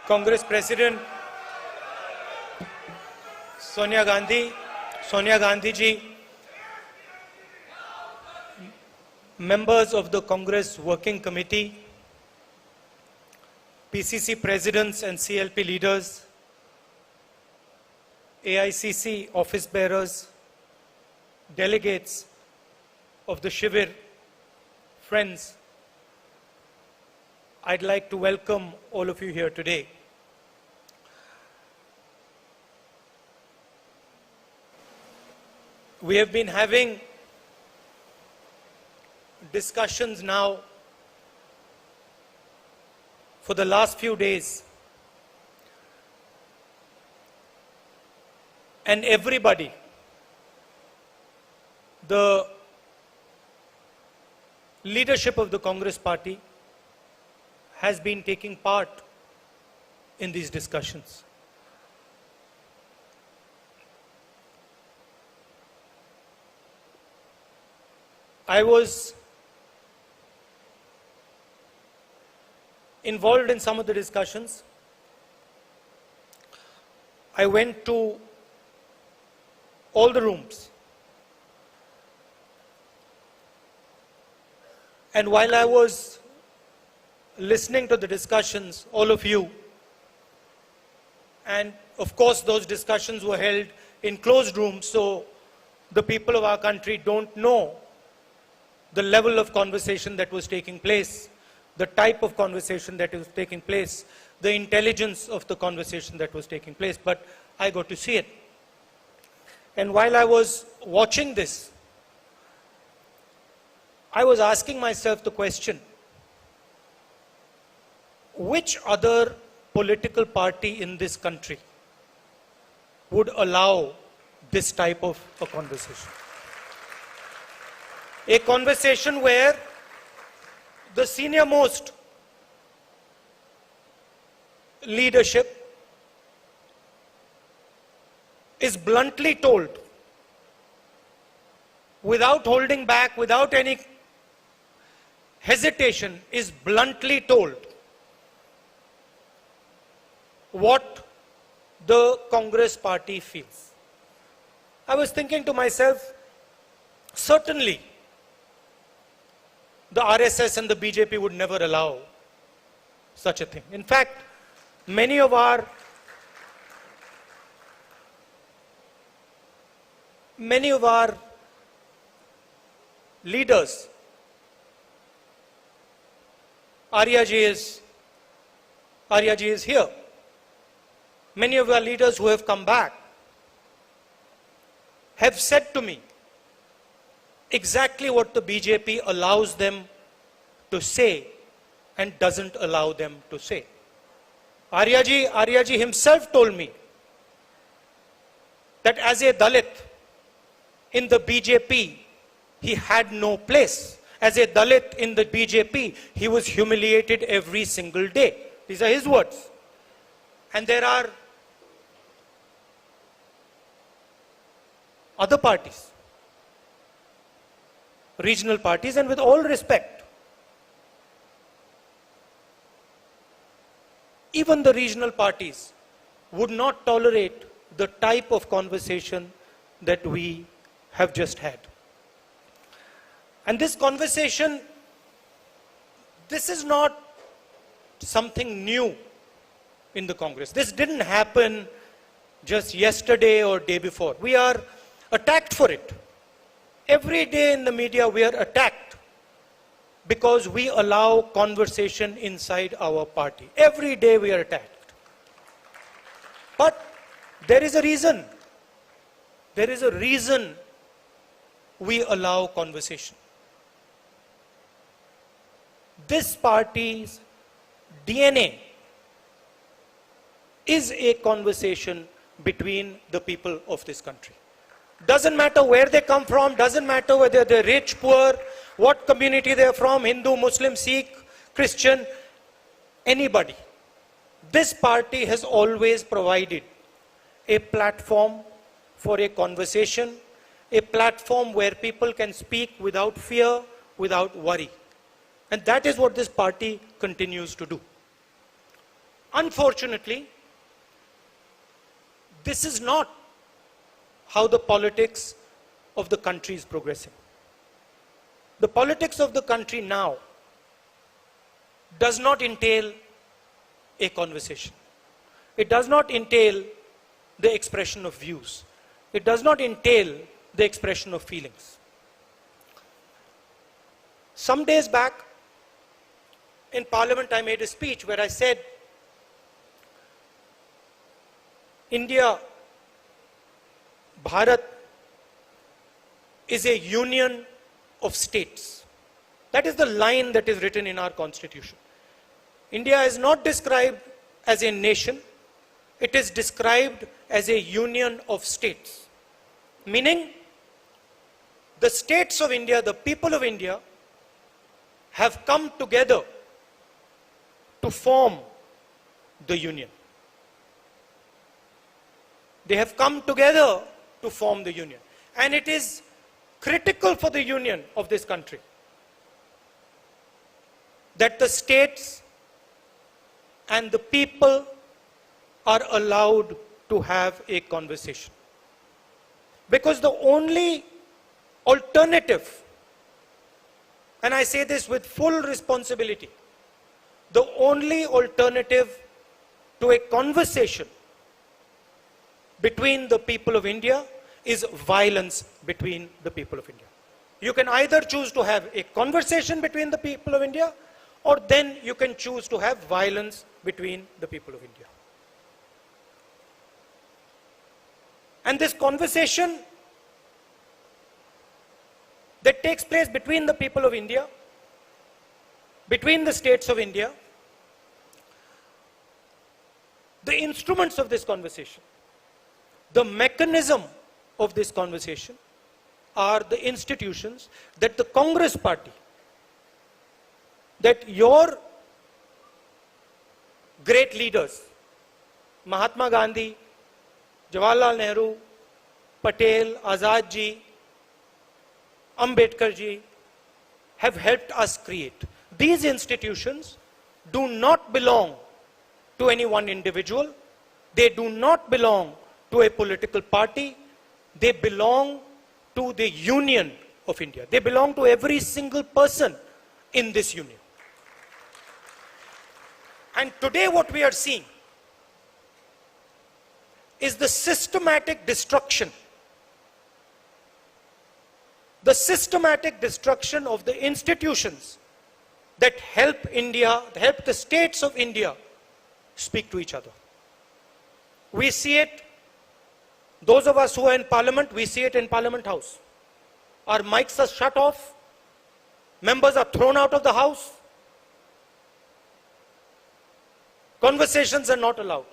Congress President Sonia Gandhi ji, members of the Congress Working Committee, PCC presidents and CLP leaders, AICC office bearers, delegates of the Shivir, friends, I'd like to welcome all of you here today. We have been having discussions now for the last few days, and everybody, the leadership of the Congress Party has been taking part in these discussions. I was involved in some of the discussions. I went to all the rooms. And while I was listening to the discussions, all of you, and of course those discussions were held in closed rooms, so the people of our country don't know the level of conversation that was taking place, the type of conversation that was taking place, the intelligence of the conversation that was taking place, but I got to see it. And while I was watching this, I was asking myself the question, which other political party in this country would allow this type of a conversation? A conversation where the senior most leadership is bluntly told, without holding back, without any hesitation, is bluntly told what the Congress Party feels. I was thinking to myself, certainly the RSS and the BJP would never allow such a thing. In fact, many of our leaders, Arya ji is here. Many of our leaders who have come back have said to me exactly what the BJP allows them to say and doesn't allow them to say. Arya ji himself told me that as a Dalit in the BJP, he had no place. As a Dalit in the BJP, he was humiliated every single day. These are his words. And there are other parties, regional parties, and with all respect, even the regional parties would not tolerate the type of conversation that we have just had. And this conversation, this is not something new in the Congress. This didn't happen just yesterday or day before. We are attacked for it. Every day in the media we are attacked because we allow conversation inside our party. Every day we are attacked. But there is a reason. There is a reason we allow conversation. This party's DNA is a conversation between the people of this country. Doesn't matter where they come from, doesn't matter whether they're rich, poor, what community they're from, Hindu, Muslim, Sikh, Christian, anybody. This party has always provided a platform for a conversation, a platform where people can speak without fear, without worry. And that is what this party continues to do. Unfortunately, this is not how the politics of the country is progressing. The politics of the country now does not entail a conversation. It does not entail the expression of views. It does not entail the expression of feelings. Some days back, in Parliament, I made a speech where I said, India, Bharat, is a union of states. That is the line that is written in our constitution. India is not described as a nation. It is described as a union of states. Meaning, the states of India, the people of India, have come together to form the union. They have come together to form the union. And it is critical for the union of this country that the states and the people are allowed to have a conversation. Because the only alternative, and I say this with full responsibility, the only alternative to a conversation between the people of India is violence between the people of India. You can either choose to have a conversation between the people of India, or then you can choose to have violence between the people of India. And this conversation that takes place between the people of India, between the states of India, the instruments of this conversation, the mechanism of this conversation are the institutions that the Congress party, that your great leaders, Mahatma Gandhi, Jawaharlal Nehru, Patel, Azad ji, Ambedkar ji, have helped us create. These institutions do not belong to any one individual. They do not belong to a political party. They belong to the union of India. They belong to every single person in this union. And today what we are seeing is the systematic destruction of the institutions that help India, help the states of India speak to each other. We see it, those of us who are in Parliament, we see it in Parliament House. Our mics are shut off, members are thrown out of the House, conversations are not allowed.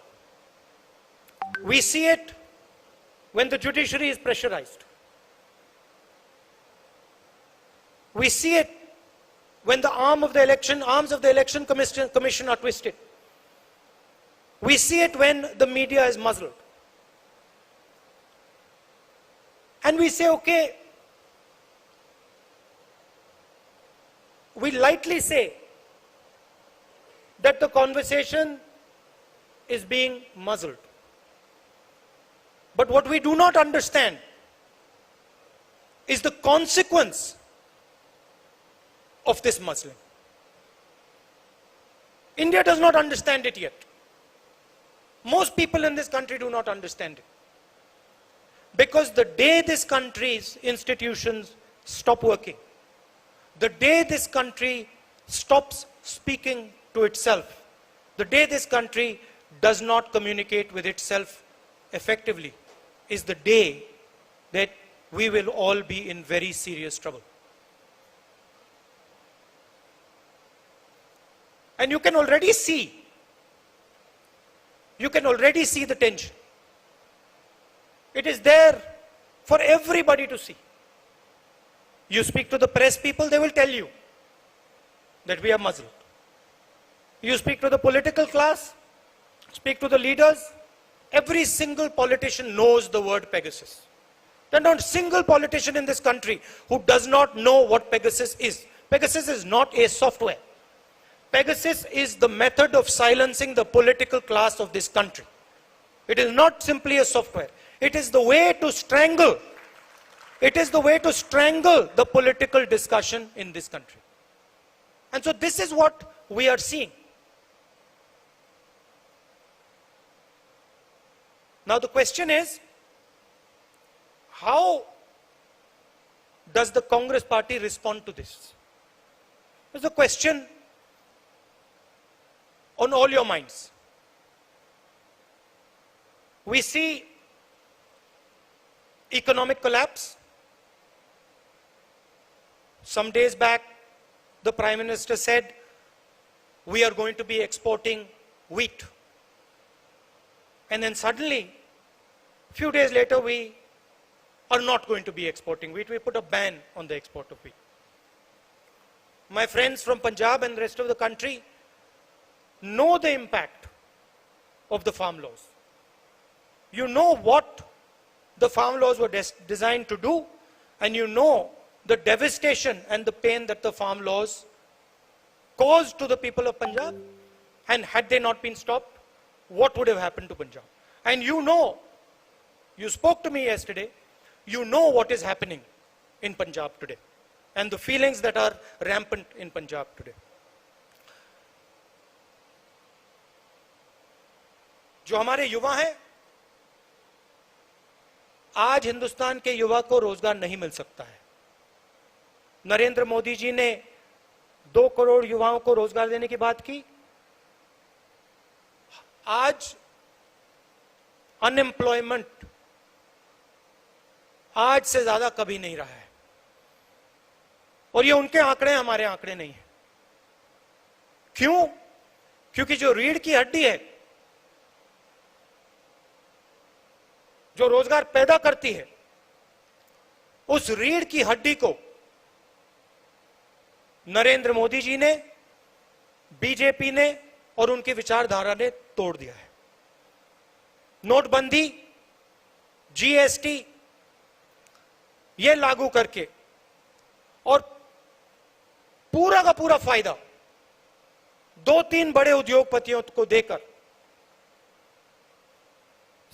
We see it when the judiciary is pressurized. We see it when the arms of the election commission are twisted. We see it when the media is muzzled. And we say, okay, we lightly say that the conversation is being muzzled. But what we do not understand is the consequence of this muzzling. India does not understand it yet. Most people in this country do not understand it. Because the day this country's institutions stop working, the day this country stops speaking to itself, the day this country does not communicate with itself effectively, is the day that we will all be in very serious trouble. And you can already see the tension. It is there for everybody to see. You speak to the press people, they will tell you that we are muzzled. You speak to the political class, speak to the leaders, every single politician knows the word Pegasus. There is not a single politician in this country who does not know what Pegasus is. Pegasus is not a software. Pegasus is the method of silencing the political class of this country. It is not simply a software. It is the way to strangle. It is the way to strangle the political discussion in this country. And so this is what we are seeing. Now the question is, how does the Congress party respond to this? It's a question on all your minds. We see economic collapse. Some days back, the Prime Minister said, we are going to be exporting wheat. And then suddenly, a few days later, we are not going to be exporting wheat. We put a ban on the export of wheat. My friends from Punjab and the rest of the country know the impact of the farm laws. You know what the farm laws were designed to do, and you know the devastation and the pain that the farm laws caused to the people of Punjab. And had they not been stopped, what would have happened to Punjab? And you know, you spoke to me yesterday, you know what is happening in Punjab today and the feelings that are rampant in Punjab today. जो हमारे युवा हैं, आज हिंदुस्तान के युवा को रोजगार नहीं मिल सकता है. नरेंद्र मोदी जी ने 2 करोड़ युवाओं को रोजगार देने की बात की. आज अनएम्प्लॉयमेंट आज से ज्यादा कभी नहीं रहा है. और ये उनके आंकड़े, हमारे आंकड़े नहीं है. क्यों? क्योंकि जो रीढ़ की हड्डी है, जो रोजगार पैदा करती है, उस रीढ़ की हड्डी को नरेंद्र मोदी जी ने, बीजेपी ने और उनकी विचारधारा ने तोड़ दिया है. नोटबंदी, जीएसटी ये लागू करके और पूरा का पूरा फायदा 2-3 बड़े उद्योगपतियों को देकर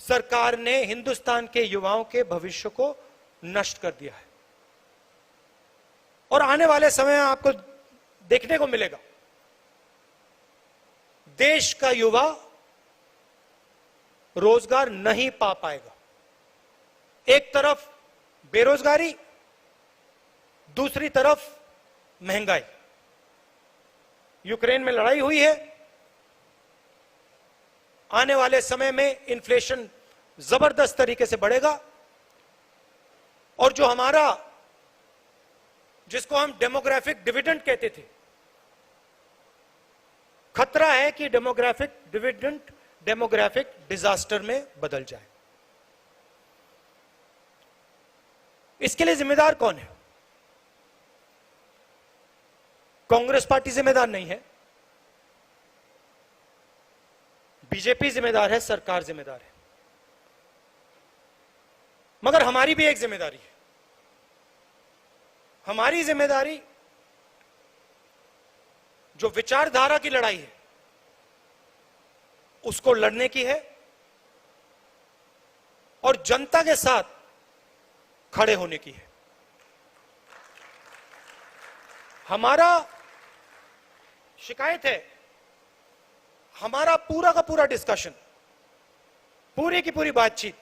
सरकार ने हिंदुस्तान के युवाओं के भविष्य को नष्ट कर दिया है. और आने वाले समय में आपको देखने को मिलेगा, देश का युवा रोजगार नहीं पा पाएगा. एक तरफ बेरोजगारी, दूसरी तरफ महंगाई. यूक्रेन में लड़ाई हुई है. आने वाले समय में इन्फ्लेशन जबरदस्त तरीके से बढ़ेगा. और जो हमारा, जिसको हम डेमोग्राफिक डिविडेंड कहते थे, खतरा है कि डेमोग्राफिक डिविडेंड डेमोग्राफिक डिजास्टर में बदल जाए. इसके लिए जिम्मेदार कौन है? कांग्रेस पार्टी जिम्मेदार नहीं है, बीजेपी जिम्मेदार है, सरकार जिम्मेदार है. मगर हमारी भी एक जिम्मेदारी है. हमारी जिम्मेदारी जो विचारधारा की लड़ाई है उसको लड़ने की है और जनता के साथ खड़े होने की है. हमारा शिकायत है, हमारा पूरा का पूरा डिस्कशन, पूरी की पूरी बातचीत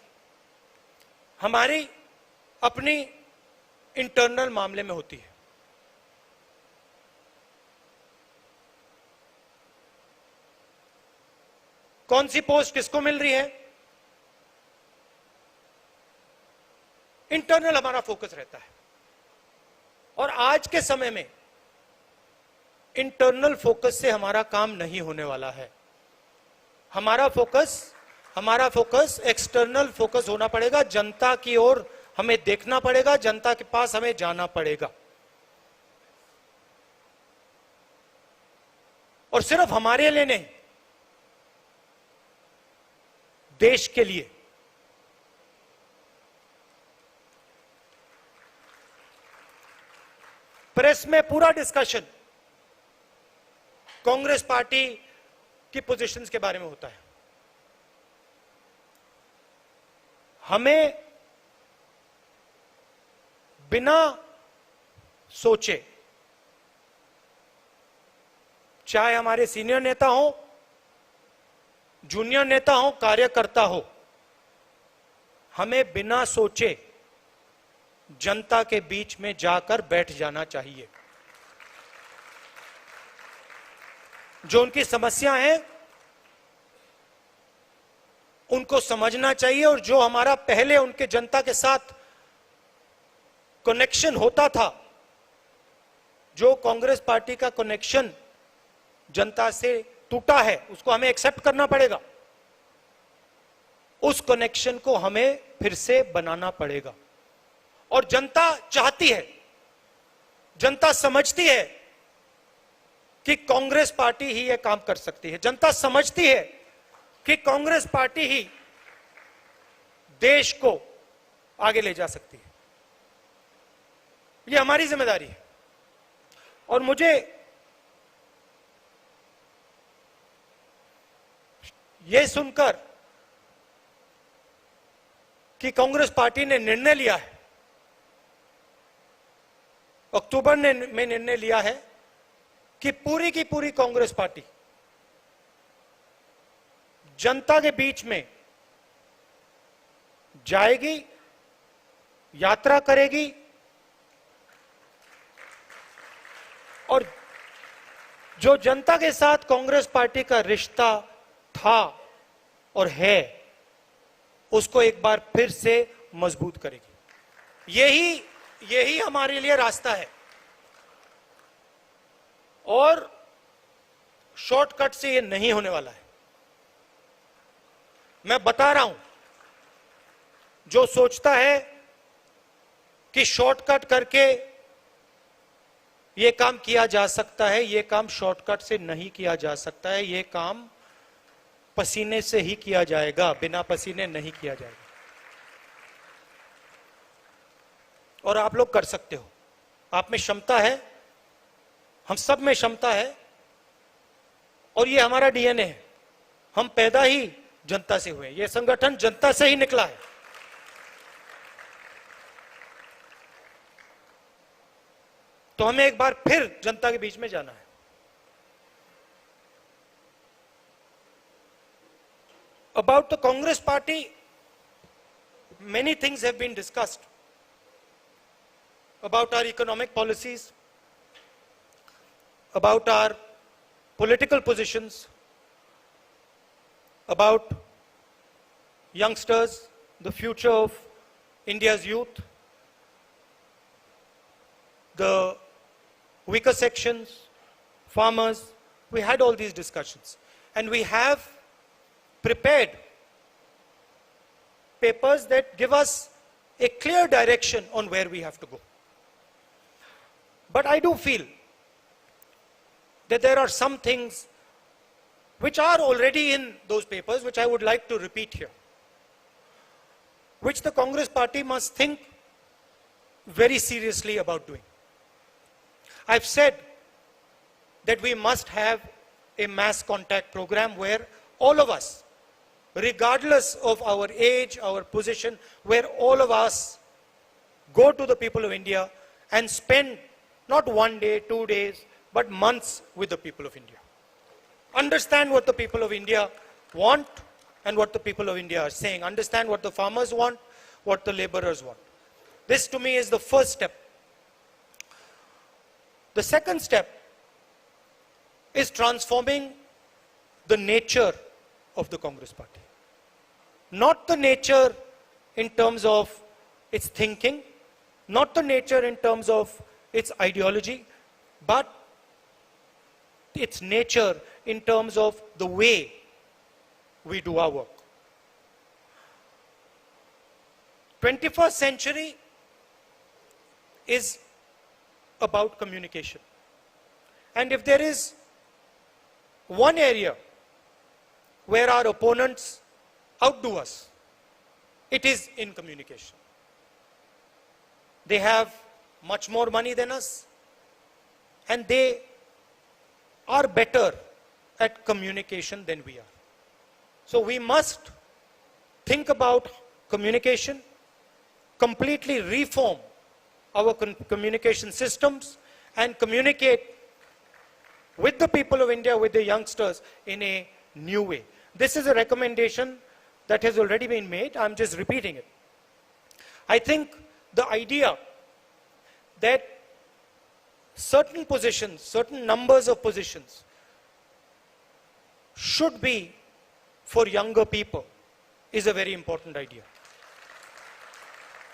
हमारी अपनी इंटरनल मामले में होती है. कौन सी पोस्ट किसको मिल रही है, इंटरनल हमारा फोकस रहता है. और आज के समय में इंटरनल फोकस से हमारा काम नहीं होने वाला है. हमारा फोकस एक्सटर्नल फोकस होना पड़ेगा. जनता की ओर हमें देखना पड़ेगा, जनता के पास हमें जाना पड़ेगा. और सिर्फ हमारे लिए नहीं, देश के लिए. प्रेस में पूरा डिस्कशन कांग्रेस पार्टी की पोजीशंस के बारे में होता है। हमें बिना सोचे, चाहे हमारे सीनियर नेता हो, जूनियर नेता हो, कार्यकर्ता हो, हमें बिना सोचे जनता के बीच में जाकर बैठ जाना चाहिए। जो उनकी समस्या है उनको समझना चाहिए, और जो हमारा पहले उनके जनता के साथ कनेक्शन होता था, जो कांग्रेस पार्टी का कनेक्शन जनता से टूटा है, उसको हमें एक्सेप्ट करना पड़ेगा। उस कनेक्शन को हमें फिर से बनाना पड़ेगा। और जनता चाहती है, जनता समझती है कि कांग्रेस पार्टी ही यह काम कर सकती है। जनता समझती है कि कांग्रेस पार्टी ही देश को आगे ले जा सकती है। यह हमारी जिम्मेदारी है। और मुझे यह सुनकर कि कांग्रेस पार्टी ने निर्णय लिया है, अक्टूबर में निर्णय लिया है कि पूरी की पूरी कांग्रेस पार्टी जनता के बीच में जाएगी, यात्रा करेगी, और जो जनता के साथ कांग्रेस पार्टी का रिश्ता था और है, उसको एक बार फिर से मजबूत करेगी। यही हमारे लिए रास्ता है। और शॉर्टकट से ये नहीं होने वाला है। मैं बता रहा हूं, जो सोचता है कि शॉर्टकट करके ये काम किया जा सकता है, ये काम शॉर्टकट से नहीं किया जा सकता है। ये काम पसीने से ही किया जाएगा, बिना पसीने नहीं किया जाएगा। और आप लोग कर सकते हो, आप में क्षमता है, हम सब में क्षमता है, और ये हमारा डीएनए है। हम पैदा ही जनता से हुए, ये संगठन जनता से ही निकला है। तो हमें एक बार फिर जनता के बीच में जाना है। About the Congress party, many things have been discussed about our economic policies, about our political positions, about youngsters, the future of India's youth, the weaker sections, farmers. We had all these discussions, and we have prepared papers that give us a clear direction on where we have to go. But I do feel that there are some things which are already in those papers, which I would like to repeat here, which the Congress party must think very seriously about doing. I've said that we must have a mass contact program where all of us, regardless of our age, our position, where all of us go to the people of India and spend not 1 day, 2 days, but months with the people of India. Understand what the people of India want and what the people of India are saying. Understand what the farmers want, what the laborers want. This to me is the first step. The second step is transforming the nature of the Congress party. Not the nature in terms of its thinking, not the nature in terms of its ideology, but its nature in terms of the way we do our work. 21st century is about communication. And if there is one area where our opponents outdo us, it is in communication. They have much more money than us, and they are better at communication than we are. So we must think about communication, completely reform our communication systems, and communicate with the people of India, with the youngsters, in a new way. This is a recommendation that has already been made. I'm just repeating it. I think the idea that certain positions, certain numbers of positions should be for younger people is a very important idea.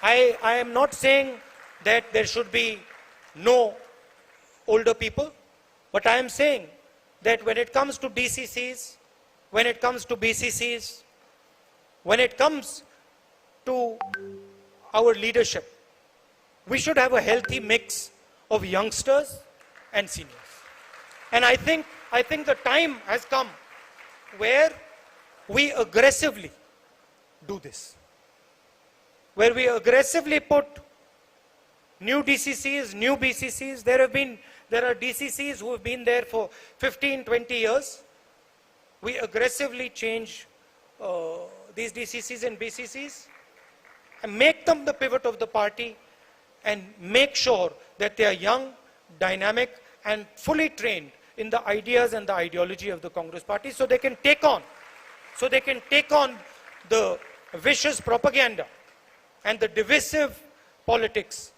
I am not saying that there should be no older people, but I am saying that when it comes to DCCs, when it comes to BCCs, when it comes to our leadership, we should have a healthy mix of youngsters and seniors. And I think the time has come where we aggressively do this, where we aggressively put new DCCs, new BCCs. There are DCCs who have been there for 15, 20 years. We aggressively change these DCCs and BCCs and make them the pivot of the party, and make sure that they are young, dynamic, and fully trained in the ideas and the ideology of the Congress party, so they can take on the vicious propaganda and the divisive politics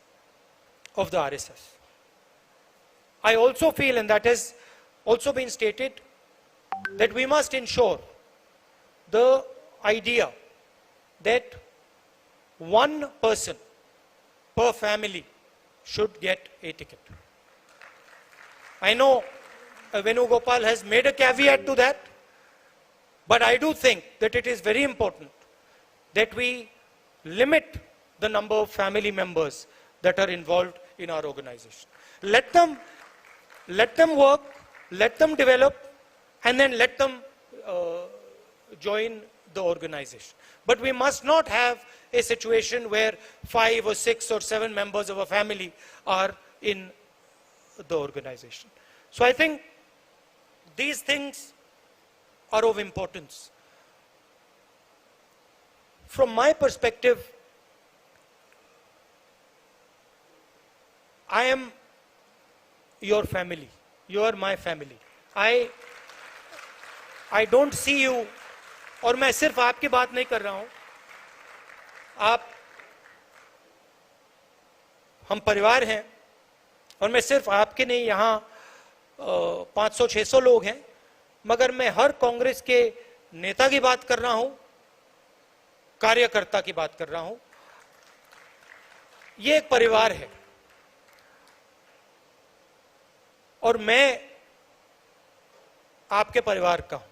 of the RSS. I also feel, and that has also been stated, that we must ensure the idea that one person per family should get a ticket. I know Venugopal has made a caveat to that, but I do think that it is very important that we limit the number of family members that are involved in our organization. Let them work, let them develop, and then let them join the organization. But we must not have a situation where 5 or 6 or 7 members of a family are in the organization. So I think these things are of importance. From my perspective, I am your family. You are my family. I don't see you, और मैं सिर्फ आपकी बात नहीं कर रहा हूं, हम परिवार हैं, और मैं सिर्फ आपके नहीं, यहां 500-600 लोग हैं, मगर मैं हर कांग्रेस के नेता की बात कर रहा हूं, कार्यकर्ता की बात कर रहा हूं. ये एक परिवार है, और मैं आपके परिवार का हूं.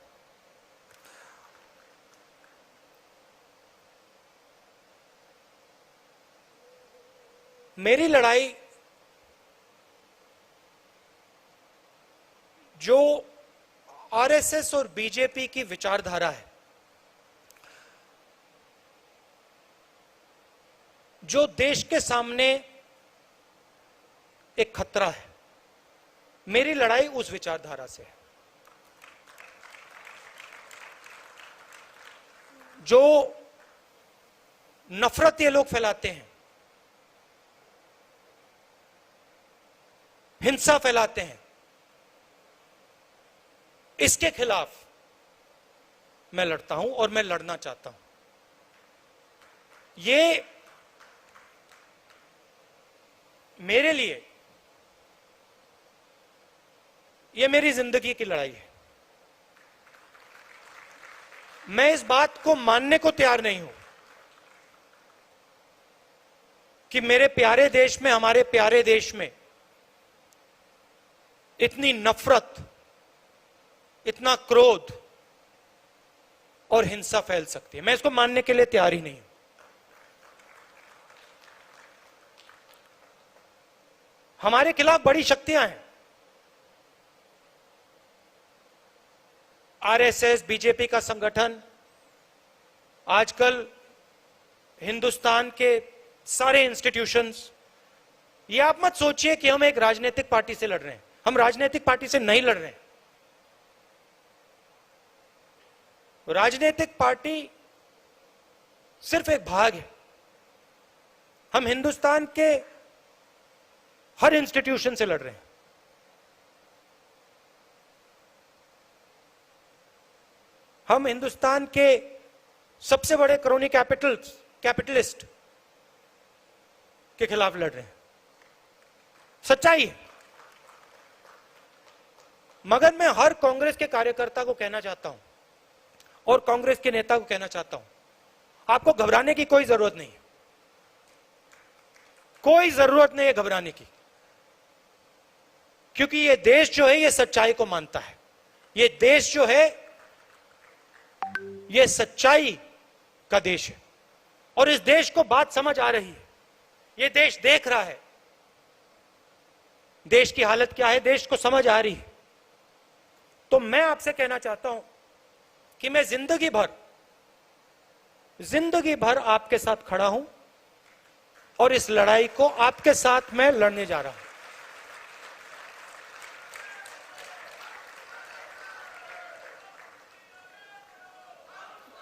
मेरी लड़ाई जो आरएसएस और बीजेपी की विचारधारा है, जो देश के सामने एक खतरा है, मेरी लड़ाई उस विचारधारा से है. जो नफरत ये लोग फैलाते हैं, हिंसा फैलाते हैं, इसके खिलाफ मैं लड़ता हूं और मैं लड़ना चाहता हूं. ये मेरे लिए, ये मेरी जिंदगी की लड़ाई है. मैं इस बात को मानने को तैयार नहीं हूं कि मेरे प्यारे देश में, हमारे प्यारे देश में इतनी नफरत, इतना क्रोध और हिंसा फैल सकती है. मैं इसको मानने के लिए तैयार ही नहीं हूं. हमारे खिलाफ बड़ी शक्तियां हैं. आरएसएस, बीजेपी का संगठन, आजकल हिंदुस्तान के सारे इंस्टीट्यूशंस. ये आप मत सोचिए कि हम एक राजनीतिक पार्टी से लड़ रहे हैं. हम राजनीतिक पार्टी से नहीं लड़ रहे हैं. राजनीतिक पार्टी सिर्फ एक भाग है। हम हिंदुस्तान के हर इंस्टीट्यूशन से लड़ रहे हैं। हम हिंदुस्तान के सबसे बड़े क्रोनी कैपिटलिस्ट के खिलाफ लड़ रहे हैं। सच्चाई है। मगर मैं हर कांग्रेस के कार्यकर्ता को कहना चाहता हूं और कांग्रेस के नेता को कहना चाहता हूं, आपको घबराने की कोई जरूरत नहीं है। कोई जरूरत नहीं है घबराने की, क्योंकि ये देश जो है ये सच्चाई को मानता है। ये देश जो है ये सच्चाई का देश है और इस देश को बात समझ आ रही है। ये देश देख रहा है देश की हालत क्या है, देश को समझ आ रही है। तो मैं आपसे कहना चाहता हूं कि मैं जिंदगी भर आपके साथ खड़ा हूं और इस लड़ाई को आपके साथ मैं लड़ने जा रहा हूं।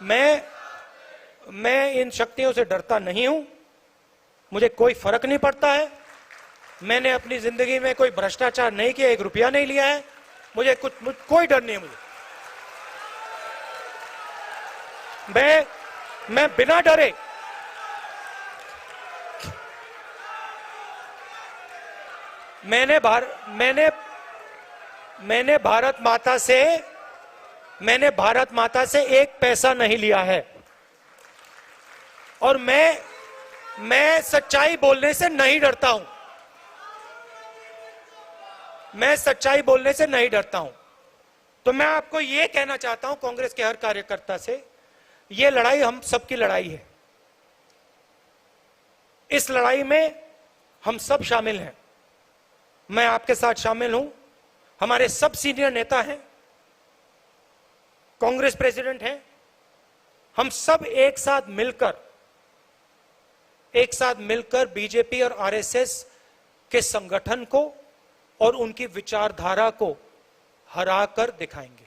मैं इन शक्तियों से डरता नहीं हूं। मुझे कोई फर्क नहीं पड़ता है। मैंने अपनी जिंदगी में कोई भ्रष्टाचार नहीं किया, 1 रुपया नहीं लिया है। मुझे कोई डर नहीं है। मैं बिना डरे मैंने भारत माता से 1 पैसा नहीं लिया है और मैं सच्चाई बोलने से नहीं डरता हूं। मैं सच्चाई बोलने से नहीं डरता हूं। तो मैं आपको यह कहना चाहता हूं, कांग्रेस के हर कार्यकर्ता से, यह लड़ाई हम सबकी लड़ाई है। इस लड़ाई में हम सब शामिल हैं। मैं आपके साथ शामिल हूं। हमारे सब सीनियर नेता हैं, कांग्रेस प्रेसिडेंट हैं। हम सब एक साथ मिलकर बीजेपी और आरएसएस के संगठन को और उनकी विचारधारा को हराकर दिखाएंगे।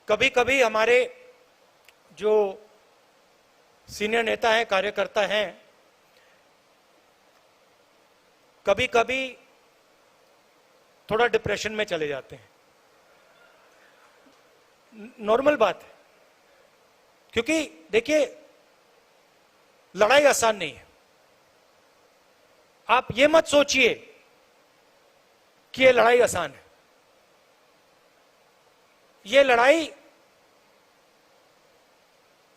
कभी कभी हमारे जो सीनियर नेता हैं, कार्यकर्ता हैं, कभी कभी थोड़ा डिप्रेशन में चले जाते हैं। नॉर्मल बात है, क्योंकि देखिए लड़ाई आसान नहीं है। आप ये मत सोचिए कि ये लड़ाई आसान है। ये लड़ाई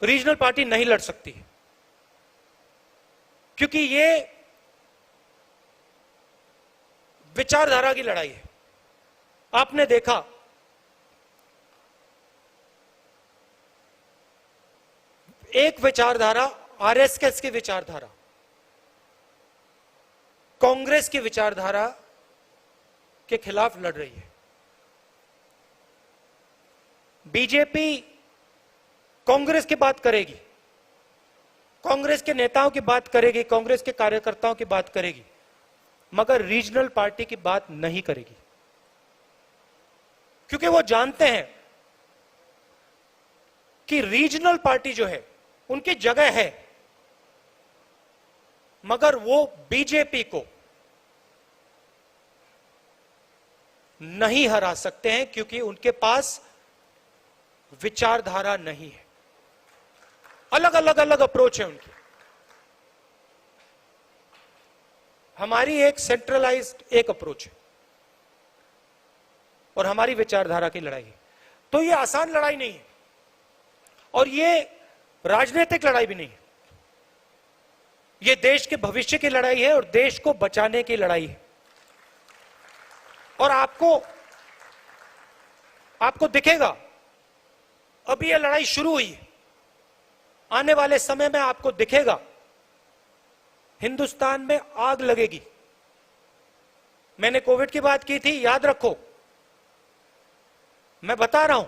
रीजनल पार्टी नहीं लड़ सकती, क्योंकि ये विचारधारा की लड़ाई है। आपने देखा एक विचारधारा, आरएसएस की विचारधारा, कांग्रेस की विचारधारा के खिलाफ लड़ रही है। बीजेपी कांग्रेस की बात करेगी, कांग्रेस के नेताओं की बात करेगी, कांग्रेस के कार्यकर्ताओं की बात करेगी, मगर रीजनल पार्टी की बात नहीं करेगी, क्योंकि वो जानते हैं कि रीजनल पार्टी जो है उनकी जगह है, मगर वो बीजेपी को नहीं हरा सकते हैं, क्योंकि उनके पास विचारधारा नहीं है। अलग अलग अप्रोच है उनकी। हमारी एक सेंट्रलाइज्ड एक अप्रोच है और हमारी विचारधारा की लड़ाई है। तो ये आसान लड़ाई नहीं है और ये राजनीतिक लड़ाई भी नहीं है। ये देश के भविष्य की लड़ाई है और देश को बचाने की लड़ाई है। और आपको दिखेगा, अभी ये लड़ाई शुरू हुई है, आने वाले समय में आपको दिखेगा हिंदुस्तान में आग लगेगी। मैंने कोविड की बात की थी, याद रखो, मैं बता रहा हूं,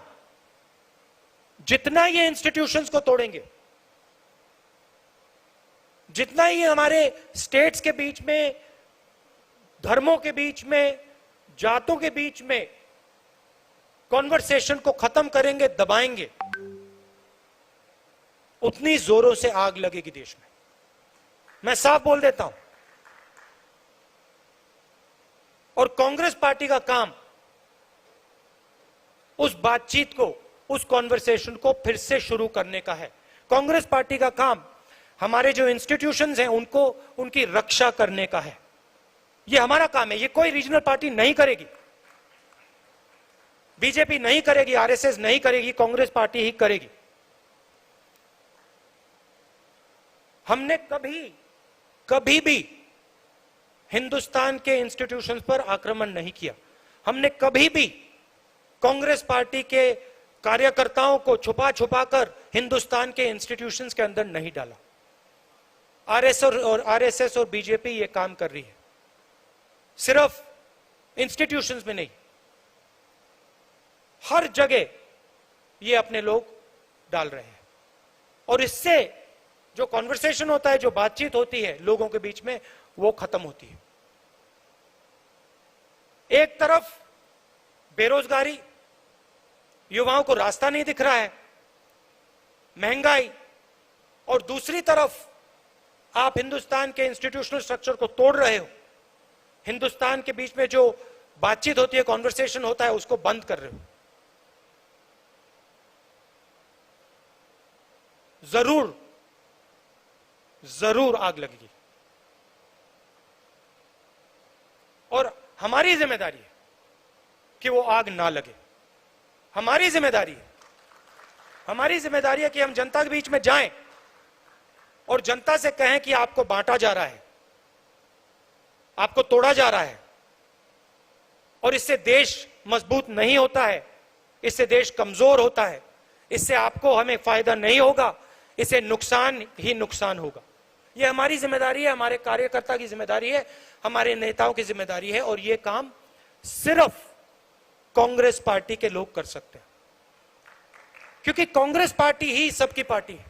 जितना ये इंस्टीट्यूशंस को तोड़ेंगे, जितना ही हमारे स्टेट्स के बीच में, धर्मों के बीच में, जातों के बीच में कॉन्वर्सेशन को खत्म करेंगे, दबाएंगे, उतनी जोरों से आग लगेगी देश में। मैं साफ बोल देता हूं। और कांग्रेस पार्टी का काम उस बातचीत को, उस कॉन्वर्सेशन को फिर से शुरू करने का है। कांग्रेस पार्टी का काम हमारे जो इंस्टीट्यूशंस हैं उनको, उनकी रक्षा करने का है। ये हमारा काम है, ये कोई रीजनल पार्टी नहीं करेगी, बीजेपी नहीं करेगी, आरएसएस नहीं करेगी, कांग्रेस पार्टी ही करेगी। हमने कभी भी हिंदुस्तान के इंस्टीट्यूशंस पर आक्रमण नहीं किया। हमने कभी भी कांग्रेस पार्टी के कार्यकर्ताओं को छुपा छुपा कर हिंदुस्तान के इंस्टीट्यूशंस के अंदर नहीं डाला। आरएसएस और बीजेपी ये काम कर रही है, सिर्फ इंस्टीट्यूशंस में नहीं, हर जगह ये अपने लोग डाल रहे हैं। और इससे जो कॉन्वर्सेशन होता है, जो बातचीत होती है लोगों के बीच में, वो खत्म होती है। एक तरफ बेरोजगारी, युवाओं को रास्ता नहीं दिख रहा है, महंगाई, और दूसरी तरफ आप हिंदुस्तान के इंस्टीट्यूशनल स्ट्रक्चर को तोड़ रहे हो। हिंदुस्तान के बीच में जो बातचीत होती है, कॉन्वर्सेशन होता है, उसको बंद कर रहे हो। जरूर आग लगेगी। और हमारी जिम्मेदारी है कि वो आग ना लगे। हमारी जिम्मेदारी है कि हम जनता के बीच में जाएं और जनता से कहें कि आपको बांटा जा रहा है, आपको तोड़ा जा रहा है, और इससे देश मजबूत नहीं होता है, इससे देश कमजोर होता है, इससे आपको हमें फायदा नहीं होगा, इससे नुकसान ही नुकसान होगा। ये हमारी जिम्मेदारी है, हमारे कार्यकर्ता की जिम्मेदारी है, हमारे नेताओं की जिम्मेदारी है, और ये काम सिर्फ कांग्रेस पार्टी के लोग कर सकते हैं, क्योंकि कांग्रेस पार्टी ही सबकी पार्टी है।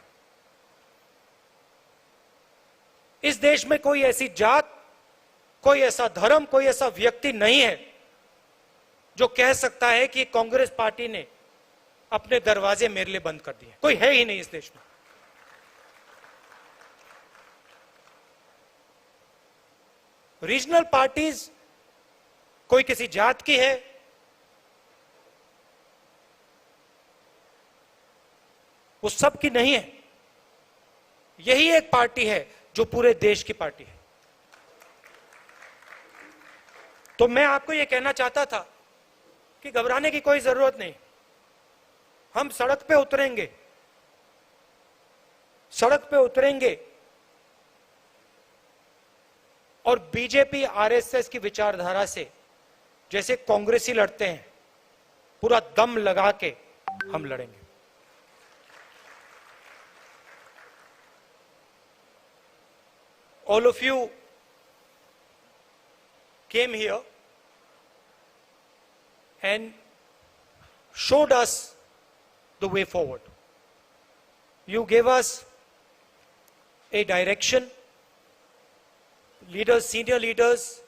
इस देश में कोई ऐसी जात, कोई ऐसा धर्म, कोई ऐसा व्यक्ति नहीं है जो कह सकता है कि कांग्रेस पार्टी ने अपने दरवाजे मेरे लिए बंद कर दिए। कोई है ही नहीं इस देश में। रीजनल पार्टीज कोई किसी जात की है, वो सब की नहीं है। यही एक पार्टी है जो पूरे देश की पार्टी है। तो मैं आपको यह कहना चाहता था कि घबराने की कोई जरूरत नहीं। हम सड़क पे उतरेंगे और बीजेपी आरएसएस की विचारधारा से जैसे कांग्रेसी लड़ते हैं, पूरा दम लगा के हम लड़ेंगे। All of you came here and showed us the way forward. You gave us a direction. Leaders, senior leaders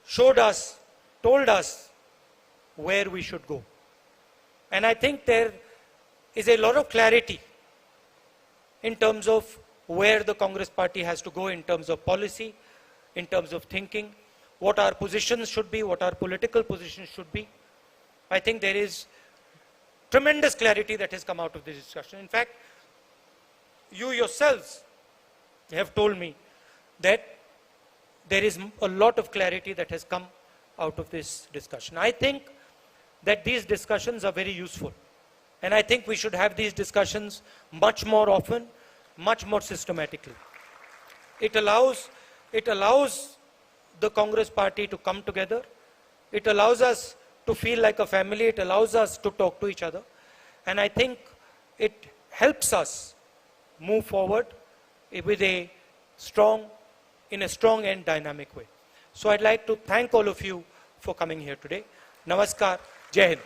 showed us, told us where we should go. And I think there is a lot of clarity in terms of where the Congress party has to go in terms of policy, in terms of thinking, what our positions should be, what our political positions should be. I think there is tremendous clarity that has come out of this discussion. In fact, you yourselves have told me that there is a lot of clarity that has come out of this discussion. I think that these discussions are very useful. And I think we should have these discussions much more often, much more systematically. It allows the Congress party to come together. It allows us to feel like a family. It allows us to talk to each other. And I think it helps us move forward in a strong and dynamic way. So I'd like to thank all of you for coming here today. Namaskar. Jai Hind.